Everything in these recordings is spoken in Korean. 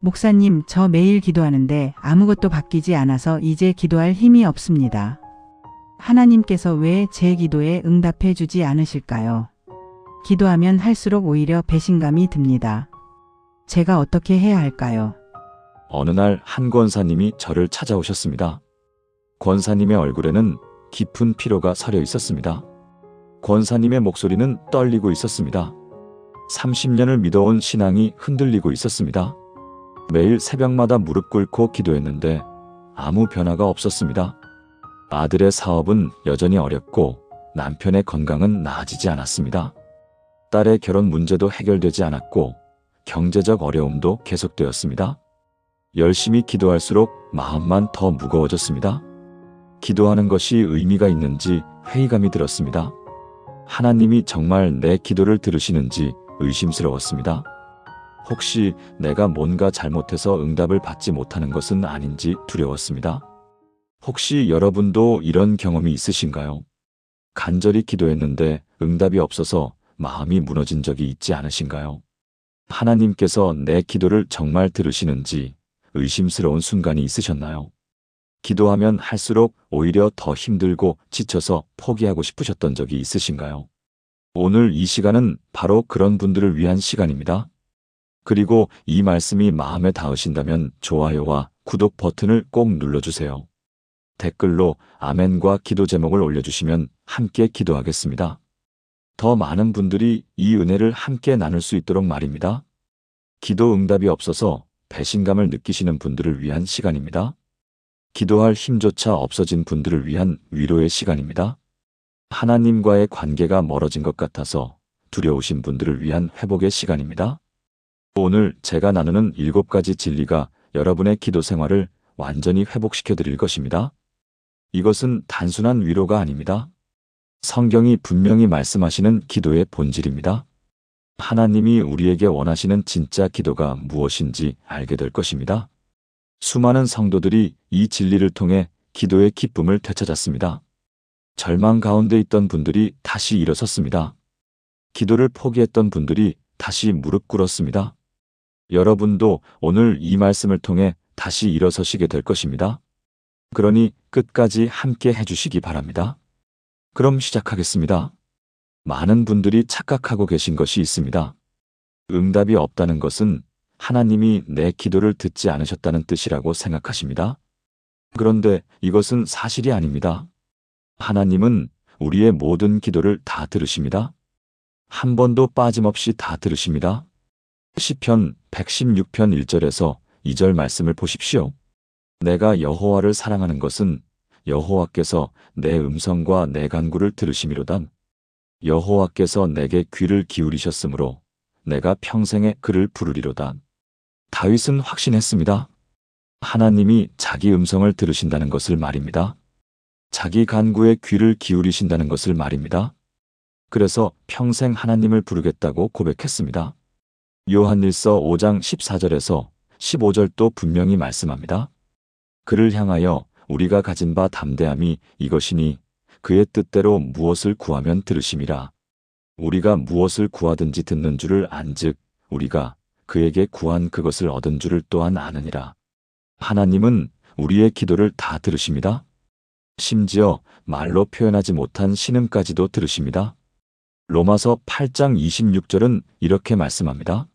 목사님, 저 매일 기도하는데 아무것도 바뀌지 않아서 이제 기도할 힘이 없습니다. 하나님께서 왜 제 기도에 응답해 주지 않으실까요? 기도하면 할수록 오히려 배신감이 듭니다. 제가 어떻게 해야 할까요? 어느 날 한 권사님이 저를 찾아오셨습니다. 권사님의 얼굴에는 깊은 피로가 서려 있었습니다. 권사님의 목소리는 떨리고 있었습니다. 30년을 믿어온 신앙이 흔들리고 있었습니다. 매일 새벽마다 무릎 꿇고 기도했는데 아무 변화가 없었습니다. 아들의 사업은 여전히 어렵고 남편의 건강은 나아지지 않았습니다. 딸의 결혼 문제도 해결되지 않았고 경제적 어려움도 계속되었습니다. 열심히 기도할수록 마음만 더 무거워졌습니다. 기도하는 것이 의미가 있는지 회의감이 들었습니다. 하나님이 정말 내 기도를 들으시는지 의심스러웠습니다. 혹시 내가 뭔가 잘못해서 응답을 받지 못하는 것은 아닌지 두려웠습니다. 혹시 여러분도 이런 경험이 있으신가요? 간절히 기도했는데 응답이 없어서 마음이 무너진 적이 있지 않으신가요? 하나님께서 내 기도를 정말 들으시는지 의심스러운 순간이 있으셨나요? 기도하면 할수록 오히려 더 힘들고 지쳐서 포기하고 싶으셨던 적이 있으신가요? 오늘 이 시간은 바로 그런 분들을 위한 시간입니다. 그리고 이 말씀이 마음에 닿으신다면 좋아요와 구독 버튼을 꼭 눌러주세요. 댓글로 아멘과 기도 제목을 올려주시면 함께 기도하겠습니다. 더 많은 분들이 이 은혜를 함께 나눌 수 있도록 말입니다. 기도 응답이 없어서 배신감을 느끼시는 분들을 위한 시간입니다. 기도할 힘조차 없어진 분들을 위한 위로의 시간입니다. 하나님과의 관계가 멀어진 것 같아서 두려우신 분들을 위한 회복의 시간입니다. 오늘 제가 나누는 7가지 진리가 여러분의 기도 생활을 완전히 회복시켜 드릴 것입니다. 이것은 단순한 위로가 아닙니다. 성경이 분명히 말씀하시는 기도의 본질입니다. 하나님이 우리에게 원하시는 진짜 기도가 무엇인지 알게 될 것입니다. 수많은 성도들이 이 진리를 통해 기도의 기쁨을 되찾았습니다. 절망 가운데 있던 분들이 다시 일어섰습니다. 기도를 포기했던 분들이 다시 무릎 꿇었습니다. 여러분도 오늘 이 말씀을 통해 다시 일어서시게 될 것입니다. 그러니 끝까지 함께 해주시기 바랍니다. 그럼 시작하겠습니다. 많은 분들이 착각하고 계신 것이 있습니다. 응답이 없다는 것은 하나님이 내 기도를 듣지 않으셨다는 뜻이라고 생각하십니다. 그런데 이것은 사실이 아닙니다. 하나님은 우리의 모든 기도를 다 들으십니다. 한 번도 빠짐없이 다 들으십니다. 시편 116편 1절에서 2절 말씀을 보십시오. 내가 여호와를 사랑하는 것은 여호와께서 내 음성과 내 간구를 들으심이로다. 여호와께서 내게 귀를 기울이셨으므로 내가 평생에 그를 부르리로다. 다윗은 확신했습니다. 하나님이 자기 음성을 들으신다는 것을 말입니다. 자기 간구에 귀를 기울이신다는 것을 말입니다. 그래서 평생 하나님을 부르겠다고 고백했습니다. 요한일서 5장 14절에서 15절도 분명히 말씀합니다. 그를 향하여 우리가 가진 바 담대함이 이것이니 그의 뜻대로 무엇을 구하면 들으심이라. 우리가 무엇을 구하든지 듣는 줄을 안즉 우리가 그에게 구한 그것을 얻은 줄을 또한 아느니라. 하나님은 우리의 기도를 다 들으십니다. 심지어 말로 표현하지 못한 신음까지도 들으십니다. 로마서 8장 26절은 이렇게 말씀합니다.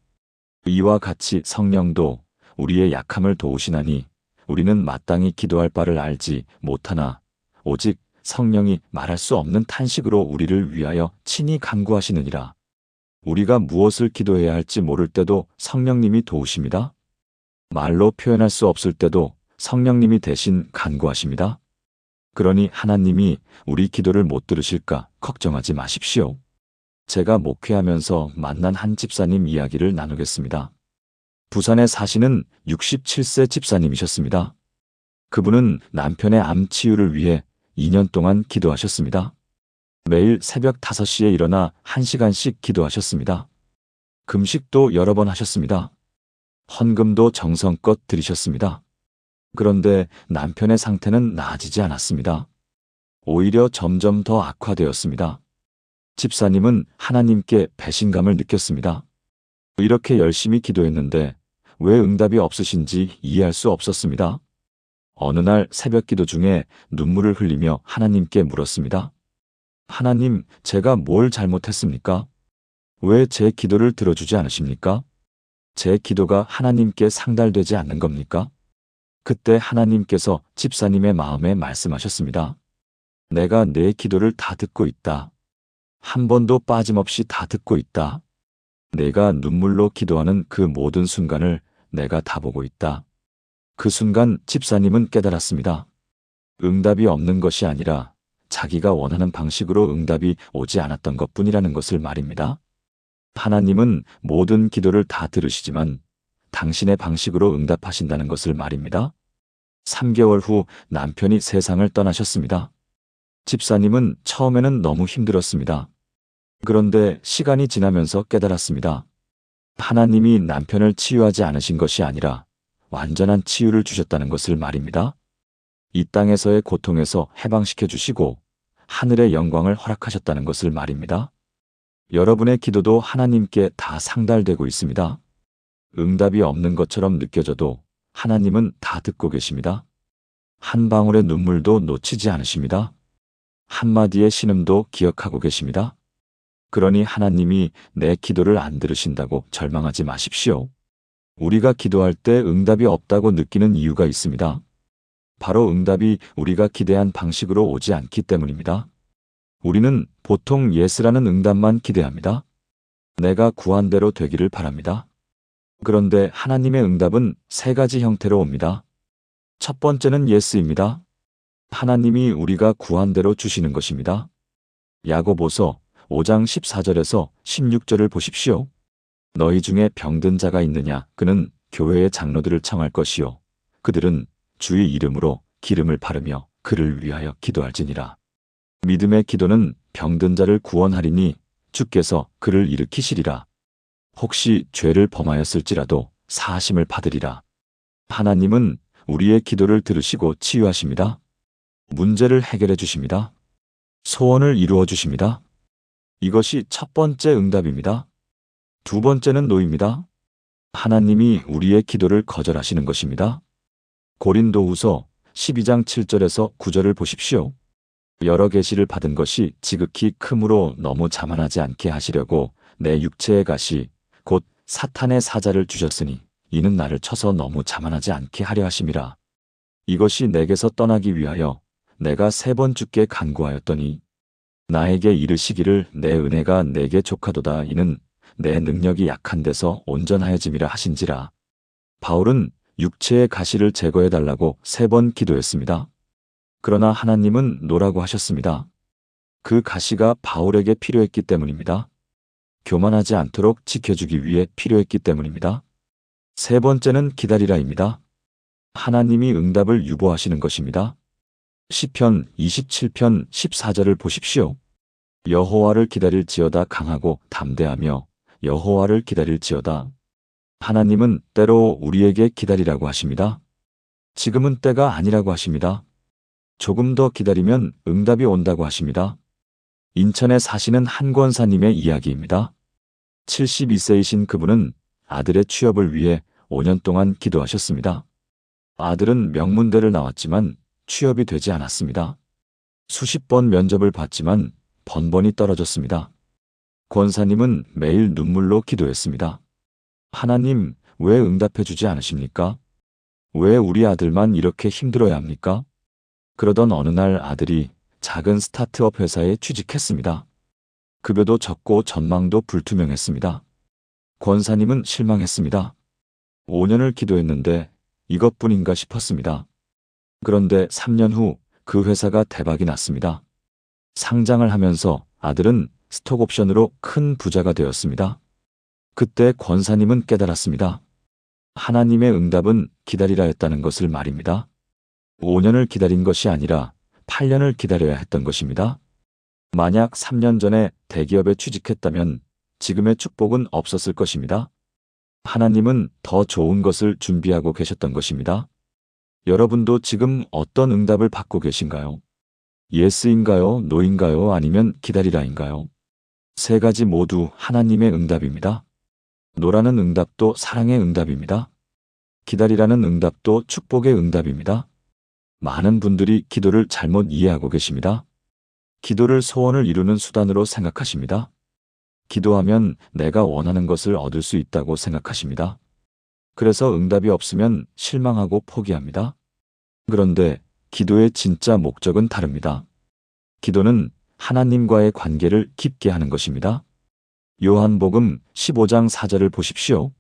이와 같이 성령도 우리의 약함을 도우시나니 우리는 마땅히 기도할 바를 알지 못하나 오직 성령이 말할 수 없는 탄식으로 우리를 위하여 친히 간구하시느니라. 우리가 무엇을 기도해야 할지 모를 때도 성령님이 도우십니다. 말로 표현할 수 없을 때도 성령님이 대신 간구하십니다. 그러니 하나님이 우리 기도를 못 들으실까 걱정하지 마십시오. 제가 목회하면서 만난 한 집사님 이야기를 나누겠습니다. 부산에 사시는 67세 집사님이셨습니다. 그분은 남편의 암 치유를 위해 2년 동안 기도하셨습니다. 매일 새벽 5시에 일어나 1시간씩 기도하셨습니다. 금식도 여러 번 하셨습니다. 헌금도 정성껏 드리셨습니다. 그런데 남편의 상태는 나아지지 않았습니다. 오히려 점점 더 악화되었습니다. 집사님은 하나님께 배신감을 느꼈습니다. 이렇게 열심히 기도했는데 왜 응답이 없으신지 이해할 수 없었습니다. 어느 날 새벽 기도 중에 눈물을 흘리며 하나님께 물었습니다. 하나님, 제가 뭘 잘못했습니까? 왜 제 기도를 들어주지 않으십니까? 제 기도가 하나님께 상달되지 않는 겁니까? 그때 하나님께서 집사님의 마음에 말씀하셨습니다. 내가 내 기도를 다 듣고 있다. 한 번도 빠짐없이 다 듣고 있다. 내가 눈물로 기도하는 그 모든 순간을 내가 다 보고 있다. 그 순간 집사님은 깨달았습니다. 응답이 없는 것이 아니라 자기가 원하는 방식으로 응답이 오지 않았던 것뿐이라는 것을 말입니다. 하나님은 모든 기도를 다 들으시지만 당신의 방식으로 응답하신다는 것을 말입니다. 3개월 후 남편이 세상을 떠나셨습니다. 집사님은 처음에는 너무 힘들었습니다. 그런데 시간이 지나면서 깨달았습니다. 하나님이 남편을 치유하지 않으신 것이 아니라 완전한 치유를 주셨다는 것을 말입니다. 이 땅에서의 고통에서 해방시켜 주시고 하늘의 영광을 허락하셨다는 것을 말입니다. 여러분의 기도도 하나님께 다 상달되고 있습니다. 응답이 없는 것처럼 느껴져도 하나님은 다 듣고 계십니다. 한 방울의 눈물도 놓치지 않으십니다. 한마디의 신음도 기억하고 계십니다. 그러니 하나님이 내 기도를 안 들으신다고 절망하지 마십시오. 우리가 기도할 때 응답이 없다고 느끼는 이유가 있습니다. 바로 응답이 우리가 기대한 방식으로 오지 않기 때문입니다. 우리는 보통 예스라는 응답만 기대합니다. 내가 구한 대로 되기를 바랍니다. 그런데 하나님의 응답은 3가지 형태로 옵니다. 첫 번째는 예스입니다. 하나님이 우리가 구한 대로 주시는 것입니다. 야고보서 5장 14절에서 16절을 보십시오. 너희 중에 병든 자가 있느냐? 그는 교회의 장로들을 청할 것이요. 그들은 주의 이름으로 기름을 바르며 그를 위하여 기도할지니라. 믿음의 기도는 병든 자를 구원하리니 주께서 그를 일으키시리라. 혹시 죄를 범하였을지라도 사하심을 받으리라. 하나님은 우리의 기도를 들으시고 치유하십니다. 문제를 해결해 주십니다. 소원을 이루어 주십니다. 이것이 첫 번째 응답입니다. 두 번째는 노입니다. 하나님이 우리의 기도를 거절하시는 것입니다. 고린도후서 12장 7절에서 9절을 보십시오. 여러 계시를 받은 것이 지극히 크므로 너무 자만하지 않게 하시려고 내 육체의 가시 곧 사탄의 사자를 주셨으니 이는 나를 쳐서 너무 자만하지 않게 하려 하심이라. 이것이 내게서 떠나기 위하여 내가 3번 주께 간구하였더니 나에게 이르시기를 내 은혜가 내게 족하도다. 이는 내 능력이 약한 데서 온전하여짐이라 하신지라. 바울은 육체의 가시를 제거해달라고 3번 기도했습니다. 그러나 하나님은 노라고 하셨습니다. 그 가시가 바울에게 필요했기 때문입니다. 교만하지 않도록 지켜주기 위해 필요했기 때문입니다. 3번째는 기다리라입니다. 하나님이 응답을 유보하시는 것입니다. 시편 27편 14절을 보십시오. 여호와를 기다릴지어다. 강하고 담대하며 여호와를 기다릴지어다. 하나님은 때로 우리에게 기다리라고 하십니다. 지금은 때가 아니라고 하십니다. 조금 더 기다리면 응답이 온다고 하십니다. 인천에 사시는 한 권사님의 이야기입니다. 72세이신 그분은 아들의 취업을 위해 5년 동안 기도하셨습니다. 아들은 명문대를 나왔지만 취업이 되지 않았습니다. 수십 번 면접을 봤지만 번번이 떨어졌습니다. 권사님은 매일 눈물로 기도했습니다. 하나님, 왜 응답해 주지 않으십니까? 왜 우리 아들만 이렇게 힘들어야 합니까? 그러던 어느 날 아들이 작은 스타트업 회사에 취직했습니다. 급여도 적고 전망도 불투명했습니다. 권사님은 실망했습니다. 5년을 기도했는데 이것뿐인가 싶었습니다. 그런데 3년 후 그 회사가 대박이 났습니다. 상장을 하면서 아들은 스톡옵션으로 큰 부자가 되었습니다. 그때 권사님은 깨달았습니다. 하나님의 응답은 기다리라 했다는 것을 말입니다. 5년을 기다린 것이 아니라 8년을 기다려야 했던 것입니다. 만약 3년 전에 대기업에 취직했다면 지금의 축복은 없었을 것입니다. 하나님은 더 좋은 것을 준비하고 계셨던 것입니다. 여러분도 지금 어떤 응답을 받고 계신가요? 예스인가요? 노인가요? 아니면 기다리라인가요? 3가지 모두 하나님의 응답입니다. 노라는 응답도 사랑의 응답입니다. 기다리라는 응답도 축복의 응답입니다. 많은 분들이 기도를 잘못 이해하고 계십니다. 기도를 소원을 이루는 수단으로 생각하십니다. 기도하면 내가 원하는 것을 얻을 수 있다고 생각하십니다. 그래서 응답이 없으면 실망하고 포기합니다. 그런데 기도의 진짜 목적은 다릅니다. 기도는 하나님과의 관계를 깊게 하는 것입니다. 요한복음 15장 4절을 보십시오.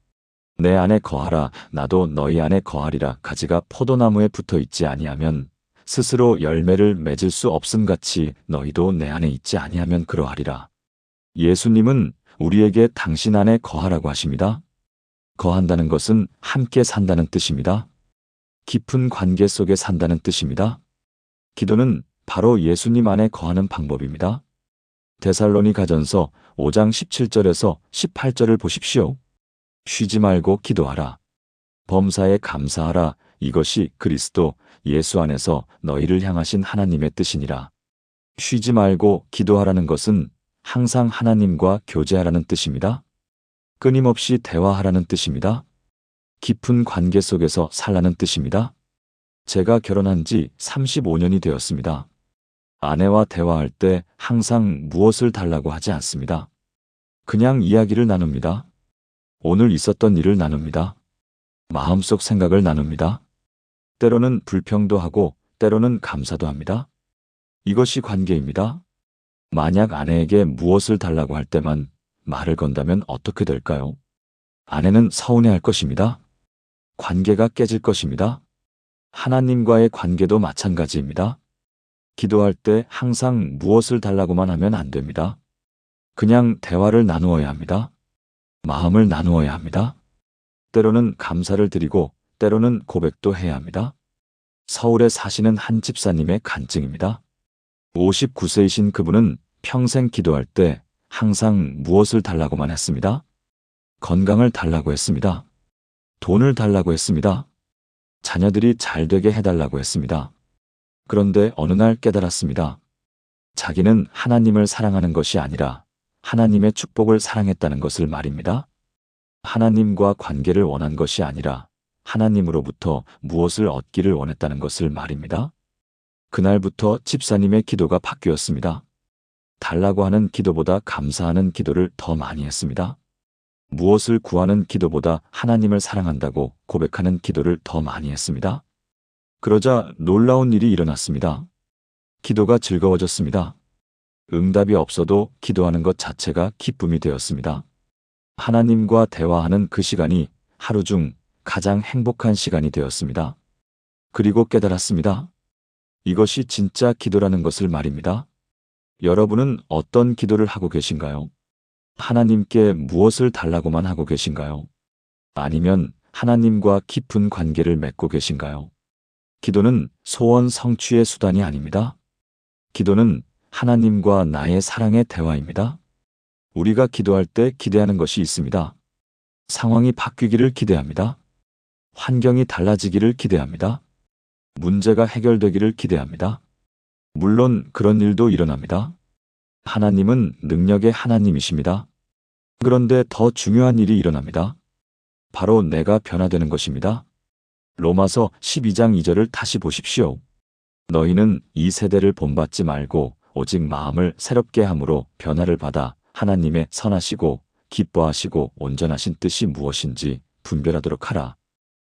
내 안에 거하라 나도 너희 안에 거하리라. 가지가 포도나무에 붙어 있지 아니하면 스스로 열매를 맺을 수 없음같이 너희도 내 안에 있지 아니하면 그러하리라. 예수님은 우리에게 당신 안에 거하라고 하십니다. 거한다는 것은 함께 산다는 뜻입니다. 깊은 관계 속에 산다는 뜻입니다. 기도는 바로 예수님 안에 거하는 방법입니다. 데살로니가전서 5장 17절에서 18절을 보십시오. 쉬지 말고 기도하라. 범사에 감사하라. 이것이 그리스도 예수 안에서 너희를 향하신 하나님의 뜻이니라. 쉬지 말고 기도하라는 것은 항상 하나님과 교제하라는 뜻입니다. 끊임없이 대화하라는 뜻입니다. 깊은 관계 속에서 살라는 뜻입니다. 제가 결혼한 지 35년이 되었습니다. 아내와 대화할 때 항상 무엇을 달라고 하지 않습니다. 그냥 이야기를 나눕니다. 오늘 있었던 일을 나눕니다. 마음속 생각을 나눕니다. 때로는 불평도 하고 때로는 감사도 합니다. 이것이 관계입니다. 만약 아내에게 무엇을 달라고 할 때만 말을 건다면 어떻게 될까요? 아내는 서운해할 것입니다. 관계가 깨질 것입니다. 하나님과의 관계도 마찬가지입니다. 기도할 때 항상 무엇을 달라고만 하면 안 됩니다. 그냥 대화를 나누어야 합니다. 마음을 나누어야 합니다. 때로는 감사를 드리고 때로는 고백도 해야 합니다. 서울에 사시는 한 집사님의 간증입니다. 59세이신 그분은 평생 기도할 때 항상 무엇을 달라고만 했습니다. 건강을 달라고 했습니다. 돈을 달라고 했습니다. 자녀들이 잘 되게 해달라고 했습니다. 그런데 어느 날 깨달았습니다. 자기는 하나님을 사랑하는 것이 아니라 하나님의 축복을 사랑했다는 것을 말입니다. 하나님과 관계를 원한 것이 아니라 하나님으로부터 무엇을 얻기를 원했다는 것을 말입니다. 그날부터 집사님의 기도가 바뀌었습니다. 달라고 하는 기도보다 감사하는 기도를 더 많이 했습니다. 무엇을 구하는 기도보다 하나님을 사랑한다고 고백하는 기도를 더 많이 했습니다. 그러자 놀라운 일이 일어났습니다. 기도가 즐거워졌습니다. 응답이 없어도 기도하는 것 자체가 기쁨이 되었습니다. 하나님과 대화하는 그 시간이 하루 중 가장 행복한 시간이 되었습니다. 그리고 깨달았습니다. 이것이 진짜 기도라는 것을 말입니다. 여러분은 어떤 기도를 하고 계신가요? 하나님께 무엇을 달라고만 하고 계신가요? 아니면 하나님과 깊은 관계를 맺고 계신가요? 기도는 소원 성취의 수단이 아닙니다. 기도는 하나님과 나의 사랑의 대화입니다. 우리가 기도할 때 기대하는 것이 있습니다. 상황이 바뀌기를 기대합니다. 환경이 달라지기를 기대합니다. 문제가 해결되기를 기대합니다. 물론 그런 일도 일어납니다. 하나님은 능력의 하나님이십니다. 그런데 더 중요한 일이 일어납니다. 바로 내가 변화되는 것입니다. 로마서 12장 2절을 다시 보십시오. 너희는 이 세대를 본받지 말고 오직 마음을 새롭게 함으로 변화를 받아 하나님의 선하시고 기뻐하시고 온전하신 뜻이 무엇인지 분별하도록 하라.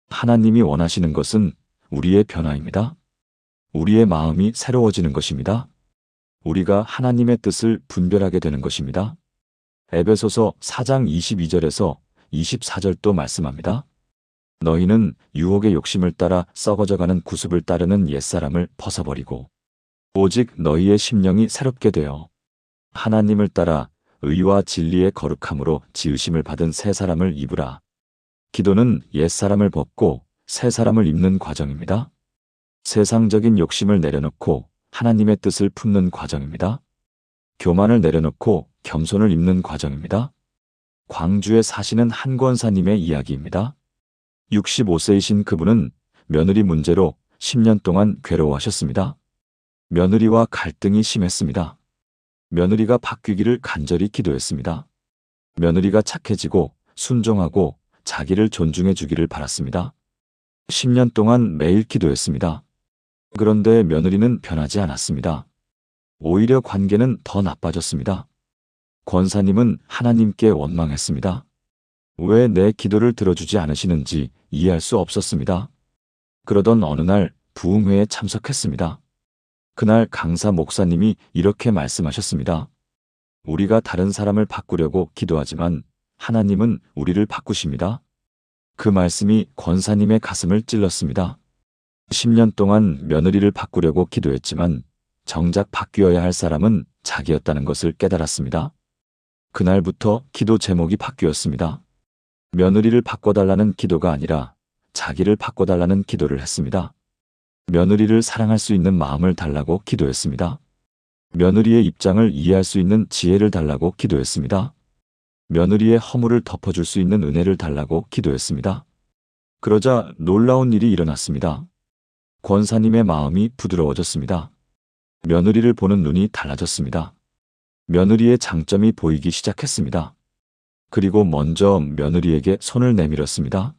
하나님이 원하시는 것은 우리의 변화입니다. 우리의 마음이 새로워지는 것입니다. 우리가 하나님의 뜻을 분별하게 되는 것입니다. 에베소서 4장 22절에서 24절도 말씀합니다. 너희는 유혹의 욕심을 따라 썩어져가는 구습을 따르는 옛사람을 벗어버리고 오직 너희의 심령이 새롭게 되어 하나님을 따라 의와 진리의 거룩함으로 지으심을 받은 새 사람을 입으라. 기도는 옛사람을 벗고 새 사람을 입는 과정입니다. 세상적인 욕심을 내려놓고 하나님의 뜻을 품는 과정입니다. 교만을 내려놓고 겸손을 입는 과정입니다. 광주에 사시는 한 권사님의 이야기입니다. 65세이신 그분은 며느리 문제로 10년 동안 괴로워하셨습니다. 며느리와 갈등이 심했습니다. 며느리가 바뀌기를 간절히 기도했습니다. 며느리가 착해지고 순종하고 자기를 존중해 주기를 바랐습니다. 10년 동안 매일 기도했습니다. 그런데 며느리는 변하지 않았습니다. 오히려 관계는 더 나빠졌습니다. 권사님은 하나님께 원망했습니다. 왜 내 기도를 들어주지 않으시는지 이해할 수 없었습니다. 그러던 어느 날 부흥회에 참석했습니다. 그날 강사 목사님이 이렇게 말씀하셨습니다. 우리가 다른 사람을 바꾸려고 기도하지만 하나님은 우리를 바꾸십니다. 그 말씀이 권사님의 가슴을 찔렀습니다. 10년 동안 며느리를 바꾸려고 기도했지만 정작 바뀌어야 할 사람은 자기였다는 것을 깨달았습니다. 그날부터 기도 제목이 바뀌었습니다. 며느리를 바꿔달라는 기도가 아니라 자기를 바꿔달라는 기도를 했습니다. 며느리를 사랑할 수 있는 마음을 달라고 기도했습니다. 며느리의 입장을 이해할 수 있는 지혜를 달라고 기도했습니다. 며느리의 허물을 덮어줄 수 있는 은혜를 달라고 기도했습니다. 그러자 놀라운 일이 일어났습니다. 권사님의 마음이 부드러워졌습니다. 며느리를 보는 눈이 달라졌습니다. 며느리의 장점이 보이기 시작했습니다. 그리고 먼저 며느리에게 손을 내밀었습니다.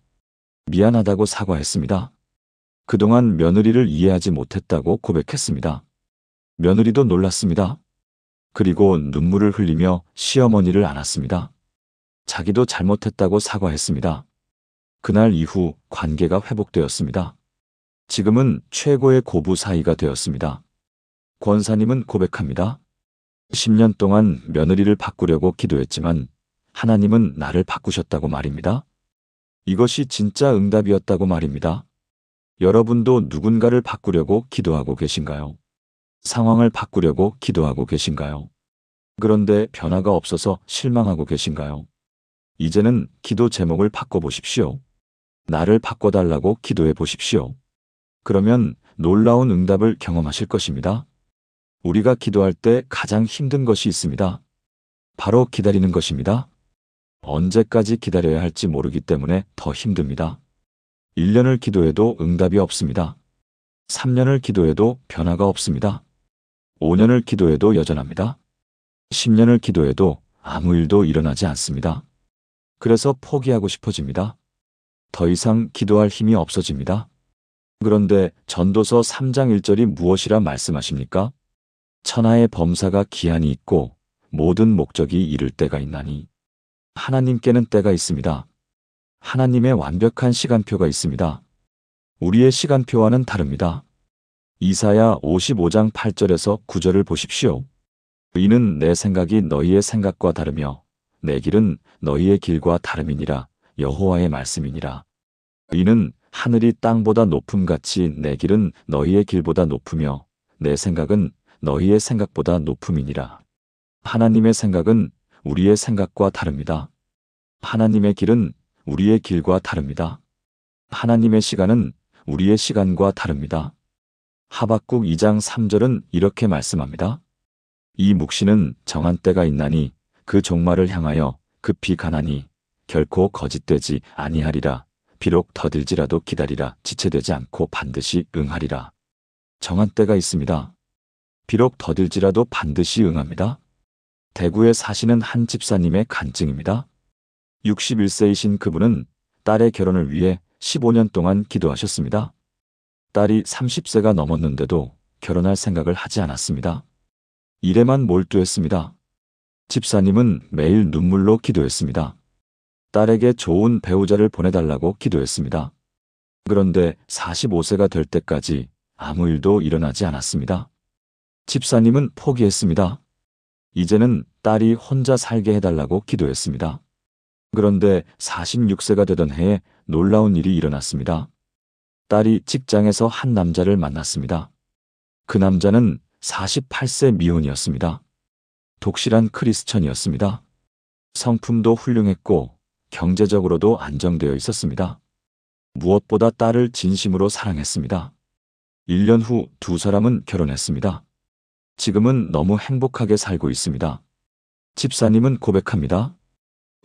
미안하다고 사과했습니다. 그동안 며느리를 이해하지 못했다고 고백했습니다. 며느리도 놀랐습니다. 그리고 눈물을 흘리며 시어머니를 안았습니다. 자기도 잘못했다고 사과했습니다. 그날 이후 관계가 회복되었습니다. 지금은 최고의 고부 사이가 되었습니다. 권사님은 고백합니다. 10년 동안 며느리를 바꾸려고 기도했지만 하나님은 나를 바꾸셨다고 말입니다. 이것이 진짜 응답이었다고 말입니다. 여러분도 누군가를 바꾸려고 기도하고 계신가요? 상황을 바꾸려고 기도하고 계신가요? 그런데 변화가 없어서 실망하고 계신가요? 이제는 기도 제목을 바꿔보십시오. 나를 바꿔달라고 기도해 보십시오. 그러면 놀라운 응답을 경험하실 것입니다. 우리가 기도할 때 가장 힘든 것이 있습니다. 바로 기다리는 것입니다. 언제까지 기다려야 할지 모르기 때문에 더 힘듭니다. 1년을 기도해도 응답이 없습니다. 3년을 기도해도 변화가 없습니다. 5년을 기도해도 여전합니다. 10년을 기도해도 아무 일도 일어나지 않습니다. 그래서 포기하고 싶어집니다. 더 이상 기도할 힘이 없어집니다. 그런데 전도서 3장 1절이 무엇이라 말씀하십니까? 천하의 범사가 기한이 있고 모든 목적이 이를 때가 있나니 하나님께는 때가 있습니다. 하나님의 완벽한 시간표가 있습니다. 우리의 시간표와는 다릅니다. 이사야 55장 8절에서 9절을 보십시오. 이는 내 생각이 너희의 생각과 다르며 내 길은 너희의 길과 다름이니라. 여호와의 말씀이니라. 이는 하늘이 땅보다 높음같이 내 길은 너희의 길보다 높으며 내 생각은 너희의 생각보다 높음이니라. 하나님의 생각은 우리의 생각과 다릅니다. 하나님의 길은 우리의 길과 다릅니다. 하나님의 시간은 우리의 시간과 다릅니다. 하박국 2장 3절은 이렇게 말씀합니다. 이 묵시는 정한 때가 있나니 그 종말을 향하여 급히 가나니 결코 거짓되지 아니하리라. 비록 더딜지라도 기다리라. 지체되지 않고 반드시 응하리라. 정한 때가 있습니다. 비록 더딜지라도 반드시 응합니다. 대구에 사시는 한 집사님의 간증입니다. 61세이신 그분은 딸의 결혼을 위해 15년 동안 기도하셨습니다. 딸이 30세가 넘었는데도 결혼할 생각을 하지 않았습니다. 일에만 몰두했습니다. 집사님은 매일 눈물로 기도했습니다. 딸에게 좋은 배우자를 보내달라고 기도했습니다. 그런데 45세가 될 때까지 아무 일도 일어나지 않았습니다. 집사님은 포기했습니다. 이제는 딸이 혼자 살게 해달라고 기도했습니다. 그런데 46세가 되던 해에 놀라운 일이 일어났습니다. 딸이 직장에서 한 남자를 만났습니다. 그 남자는 48세 미혼이었습니다. 독실한 크리스천이었습니다. 성품도 훌륭했고 경제적으로도 안정되어 있었습니다. 무엇보다 딸을 진심으로 사랑했습니다. 1년 후 두 사람은 결혼했습니다. 지금은 너무 행복하게 살고 있습니다. 집사님은 고백합니다.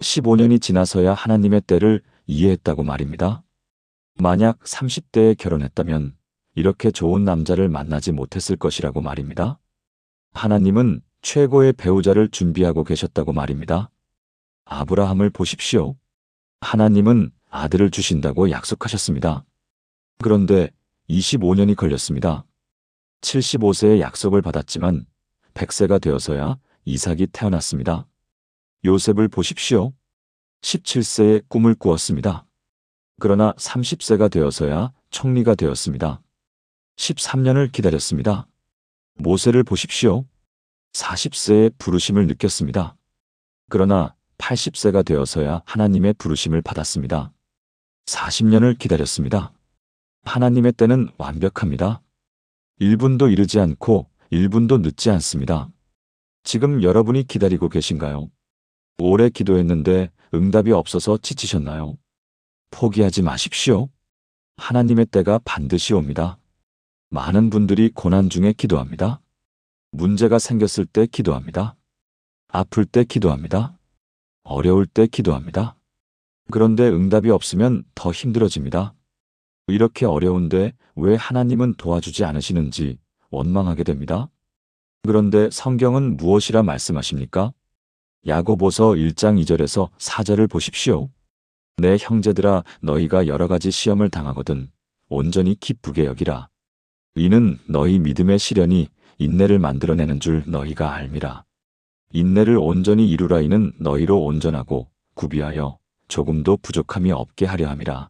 15년이 지나서야 하나님의 때를 이해했다고 말입니다. 만약 30대에 결혼했다면 이렇게 좋은 남자를 만나지 못했을 것이라고 말입니다. 하나님은 최고의 배우자를 준비하고 계셨다고 말입니다. 아브라함을 보십시오. 하나님은 아들을 주신다고 약속하셨습니다. 그런데 25년이 걸렸습니다. 75세의 약속을 받았지만 100세가 되어서야 이삭이 태어났습니다. 요셉을 보십시오. 17세에 꿈을 꾸었습니다. 그러나 30세가 되어서야 총리가 되었습니다. 13년을 기다렸습니다. 모세를 보십시오. 40세에 부르심을 느꼈습니다. 그러나 80세가 되어서야 하나님의 부르심을 받았습니다. 40년을 기다렸습니다. 하나님의 때는 완벽합니다. 1분도 이르지 않고 1분도 늦지 않습니다. 지금 여러분이 기다리고 계신가요? 오래 기도했는데 응답이 없어서 지치셨나요? 포기하지 마십시오. 하나님의 때가 반드시 옵니다. 많은 분들이 고난 중에 기도합니다. 문제가 생겼을 때 기도합니다. 아플 때 기도합니다. 어려울 때 기도합니다. 그런데 응답이 없으면 더 힘들어집니다. 이렇게 어려운데 왜 하나님은 도와주지 않으시는지 원망하게 됩니다. 그런데 성경은 무엇이라 말씀하십니까? 야고보서 1장 2절에서 4절을 보십시오. 내 형제들아 너희가 여러 가지 시험을 당하거든 온전히 기쁘게 여기라. 이는 너희 믿음의 시련이 인내를 만들어내는 줄 너희가 알미라. 인내를 온전히 이루라. 이는 너희로 온전하고 구비하여 조금도 부족함이 없게 하려 함이라.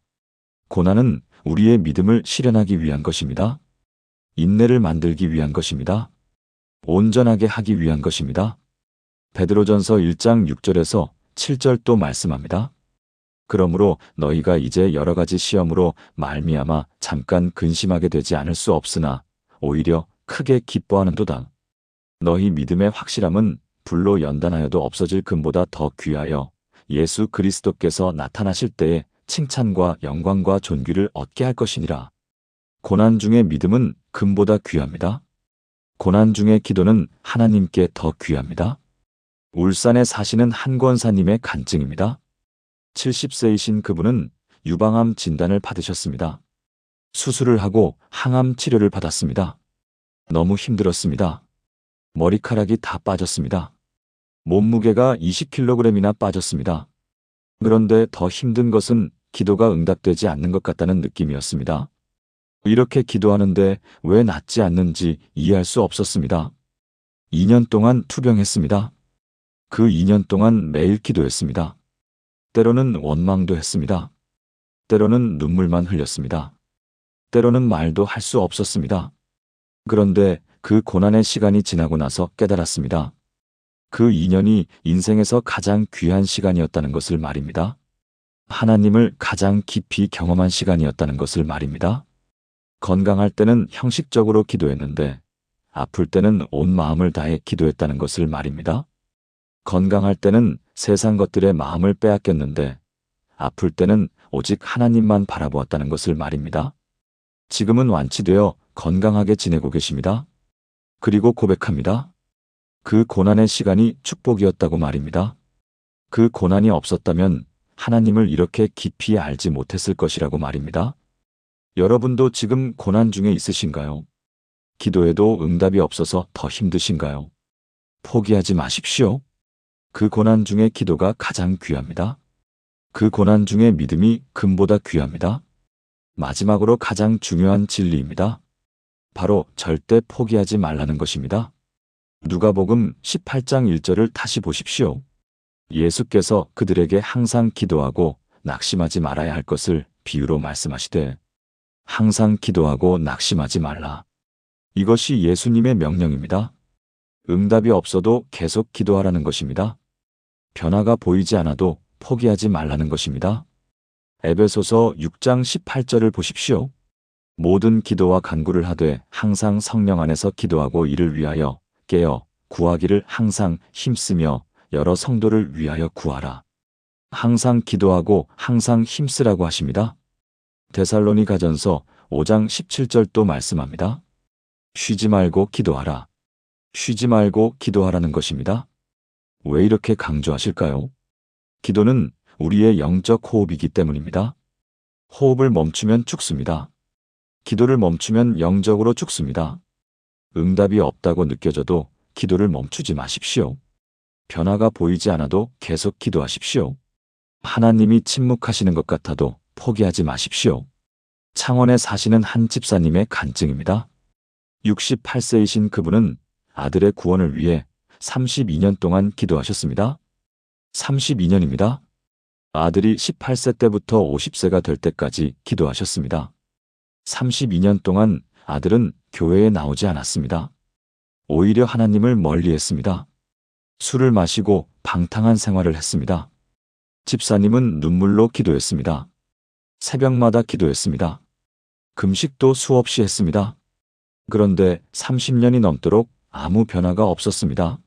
고난은 우리의 믿음을 실현하기 위한 것입니다. 인내를 만들기 위한 것입니다. 온전하게 하기 위한 것입니다. 베드로전서 1장 6절에서 7절 또 말씀합니다. 그러므로 너희가 이제 여러 가지 시험으로 말미암아 잠깐 근심하게 되지 않을 수 없으나 오히려 크게 기뻐하는도다. 너희 믿음의 확실함은 불로 연단하여도 없어질 금보다 더 귀하여 예수 그리스도께서 나타나실 때에 칭찬과 영광과 존귀를 얻게 할 것이니라. 고난 중의 믿음은 금보다 귀합니다. 고난 중의 기도는 하나님께 더 귀합니다. 울산에 사시는 한 권사님의 간증입니다. 70세이신 그분은 유방암 진단을 받으셨습니다. 수술을 하고 항암 치료를 받았습니다. 너무 힘들었습니다. 머리카락이 다 빠졌습니다. 몸무게가 20kg이나 빠졌습니다. 그런데 더 힘든 것은 기도가 응답되지 않는 것 같다는 느낌이었습니다. 이렇게 기도하는데 왜 낫지 않는지 이해할 수 없었습니다. 2년 동안 투병했습니다. 그 2년 동안 매일 기도했습니다. 때로는 원망도 했습니다. 때로는 눈물만 흘렸습니다. 때로는 말도 할 수 없었습니다. 그런데 그 고난의 시간이 지나고 나서 깨달았습니다. 그 2년이 인생에서 가장 귀한 시간이었다는 것을 말입니다. 하나님을 가장 깊이 경험한 시간이었다는 것을 말입니다. 건강할 때는 형식적으로 기도했는데 아플 때는 온 마음을 다해 기도했다는 것을 말입니다. 건강할 때는 세상 것들의 마음을 빼앗겼는데 아플 때는 오직 하나님만 바라보았다는 것을 말입니다. 지금은 완치되어 건강하게 지내고 계십니다. 그리고 고백합니다. 그 고난의 시간이 축복이었다고 말입니다. 그 고난이 없었다면 하나님을 이렇게 깊이 알지 못했을 것이라고 말입니다. 여러분도 지금 고난 중에 있으신가요? 기도해도 응답이 없어서 더 힘드신가요? 포기하지 마십시오. 그 고난 중에 기도가 가장 귀합니다. 그 고난 중에 믿음이 금보다 귀합니다. 마지막으로 가장 중요한 진리입니다. 바로 절대 포기하지 말라는 것입니다. 누가복음 18장 1절을 다시 보십시오. 예수께서 그들에게 항상 기도하고 낙심하지 말아야 할 것을 비유로 말씀하시되 항상 기도하고 낙심하지 말라. 이것이 예수님의 명령입니다. 응답이 없어도 계속 기도하라는 것입니다. 변화가 보이지 않아도 포기하지 말라는 것입니다. 에베소서 6장 18절을 보십시오. 모든 기도와 간구를 하되 항상 성령 안에서 기도하고 이를 위하여 깨어 구하기를 항상 힘쓰며 여러 성도를 위하여 구하라. 항상 기도하고 항상 힘쓰라고 하십니다. 데살로니가전서 5장 17절도 말씀합니다. 쉬지 말고 기도하라. 쉬지 말고 기도하라는 것입니다. 왜 이렇게 강조하실까요? 기도는 우리의 영적 호흡이기 때문입니다. 호흡을 멈추면 죽습니다. 기도를 멈추면 영적으로 죽습니다. 응답이 없다고 느껴져도 기도를 멈추지 마십시오. 변화가 보이지 않아도 계속 기도하십시오. 하나님이 침묵하시는 것 같아도 포기하지 마십시오. 창원에 사시는 한 집사님의 간증입니다. 68세이신 그분은 아들의 구원을 위해 32년 동안 기도하셨습니다. 32년입니다. 아들이 18세 때부터 50세가 될 때까지 기도하셨습니다. 32년 동안 아들은 교회에 나오지 않았습니다. 오히려 하나님을 멀리했습니다. 술을 마시고 방탕한 생활을 했습니다. 집사님은 눈물로 기도했습니다. 새벽마다 기도했습니다. 금식도 수없이 했습니다. 그런데 30년이 넘도록 아무 변화가 없었습니다.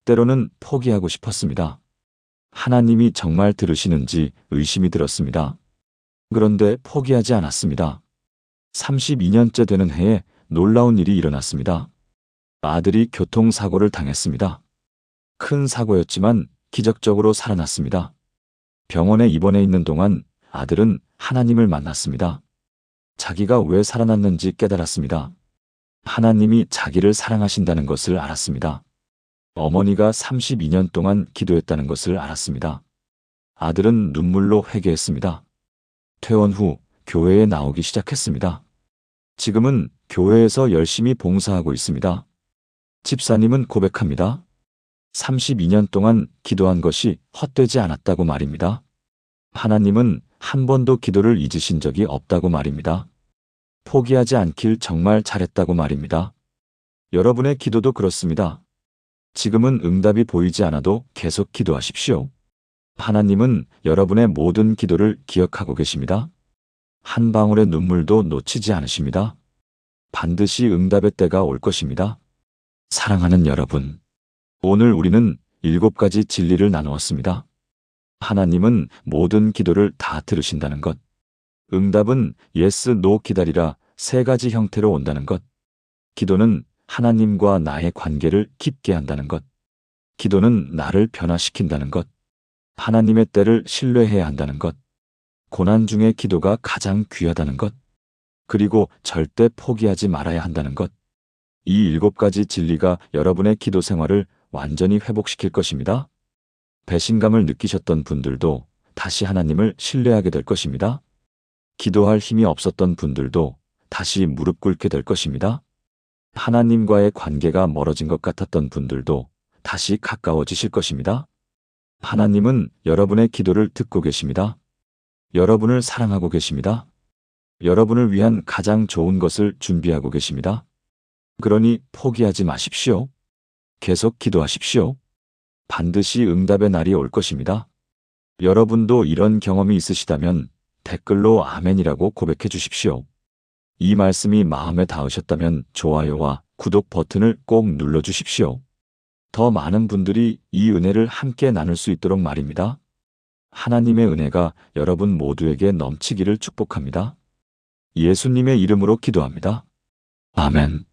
때로는 포기하고 싶었습니다. 하나님이 정말 들으시는지 의심이 들었습니다. 그런데 포기하지 않았습니다. 32년째 되는 해에 놀라운 일이 일어났습니다. 아들이 교통사고를 당했습니다. 큰 사고였지만 기적적으로 살아났습니다. 병원에 입원해 있는 동안 아들은 하나님을 만났습니다. 자기가 왜 살아났는지 깨달았습니다. 하나님이 자기를 사랑하신다는 것을 알았습니다. 어머니가 32년 동안 기도했다는 것을 알았습니다. 아들은 눈물로 회개했습니다. 퇴원 후 교회에 나오기 시작했습니다. 지금은 교회에서 열심히 봉사하고 있습니다. 집사님은 고백합니다. 32년 동안 기도한 것이 헛되지 않았다고 말입니다. 하나님은 한 번도 기도를 잊으신 적이 없다고 말입니다. 포기하지 않길 정말 잘했다고 말입니다. 여러분의 기도도 그렇습니다. 지금은 응답이 보이지 않아도 계속 기도하십시오. 하나님은 여러분의 모든 기도를 기억하고 계십니다. 한 방울의 눈물도 놓치지 않으십니다. 반드시 응답의 때가 올 것입니다. 사랑하는 여러분, 오늘 우리는 7가지 진리를 나누었습니다. 하나님은 모든 기도를 다 들으신다는 것. 응답은 yes, no 기다리라 3가지 형태로 온다는 것. 기도는 하나님과 나의 관계를 깊게 한다는 것. 기도는 나를 변화시킨다는 것. 하나님의 때를 신뢰해야 한다는 것. 고난 중에 기도가 가장 귀하다는 것. 그리고 절대 포기하지 말아야 한다는 것. 이 7가지 진리가 여러분의 기도 생활을 완전히 회복시킬 것입니다. 배신감을 느끼셨던 분들도 다시 하나님을 신뢰하게 될 것입니다. 기도할 힘이 없었던 분들도 다시 무릎 꿇게 될 것입니다. 하나님과의 관계가 멀어진 것 같았던 분들도 다시 가까워지실 것입니다. 하나님은 여러분의 기도를 듣고 계십니다. 여러분을 사랑하고 계십니다. 여러분을 위한 가장 좋은 것을 준비하고 계십니다. 그러니 포기하지 마십시오. 계속 기도하십시오. 반드시 응답의 날이 올 것입니다. 여러분도 이런 경험이 있으시다면 댓글로 아멘이라고 고백해 주십시오. 이 말씀이 마음에 닿으셨다면 좋아요와 구독 버튼을 꼭 눌러 주십시오. 더 많은 분들이 이 은혜를 함께 나눌 수 있도록 말입니다. 하나님의 은혜가 여러분 모두에게 넘치기를 축복합니다. 예수님의 이름으로 기도합니다. 아멘.